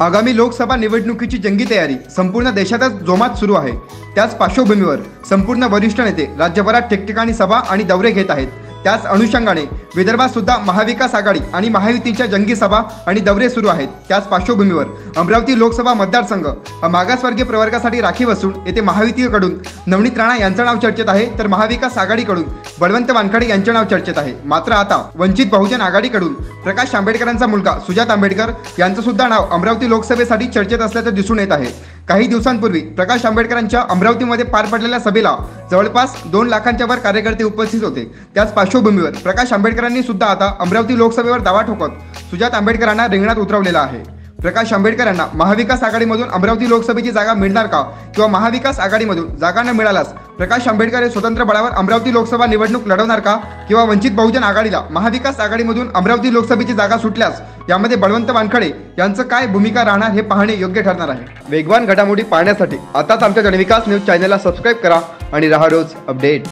आगामी लोकसभा निवडणुकीची जंगी तयारी संपूर्ण देशातच जोमात सुरू आहे। त्याच पार्श्वभूमीवर संपूर्ण वरिष्ठ नेते राज्यभरात ठिकठिकाणी सभा आणि दौरे घेत आहेत। त्याच अनुषंगाने विदर्भात सुद्धा महाविकास आघाडी आणि महायुतीच्या जंगी सभा आणि दौरे सुरू आहेत। त्याच पार्श्वभूमीवर अमरावती लोकसभा मतदारसंघ हा मागासवर्गीय प्रवर्गासाठी राखीव असून येथे महायुतीकडून नवनीत राणा यांचं नाव चर्चेत आहे, तर महाविकास आघाडीकडून बळवंत वानखडे यांचे नाव चर्चेत आहे। मात्र आता वंचित बहुजन आघाडीकडून प्रकाश आंबेडकरांचा मुलगा सुजात आंबेडकर यांचं सुद्धा नाव अमरावती लोकसभेसाठी चर्चेत असल्याचं दिसून येत आहे। काही दिवसांपूर्वी प्रकाश आंबेडकरांच्या अमरावतीमध्ये पार पडलेल्या सभेला जवळपास 2 लाखांच्या वर कार्यकर्ते उपस्थित होते। त्याच पार्श्वभूमीवर प्रकाश आंबेडकरांनी सुद्धा आता अमरावती लोकसभेवर दावा ठोकत सुजात आंबेडकरांना रिंगणात उतरवलेला आहे। प्रकाश आंबेडकरांना महाविकास आघाडीमधून अमरावती लोकसभेची जागा मिळणार का, किंवा महाविकास आघाडीमधून जागा न मिळाल्यास प्रकाश आंबेडकर हे स्वतंत्र बळावर अमरावती लोकसभा निवडणूक लढवणार का, किंवा वंचित बहुजन आघाडीला महाविकास आघाडीमधून अमरावती लोकसभेची जागा सुटल्यास यामध्ये बळवंत वानखडे यांचं काय भूमिका राहणार हे पाहणे योग्य ठरणार आहे। वेगवान घडामोडी पाहण्यासाठी आताच आमच्या जनविकास न्यूज चॅनलला सबस्क्राईब करा आणि रहा रोज अपडेट।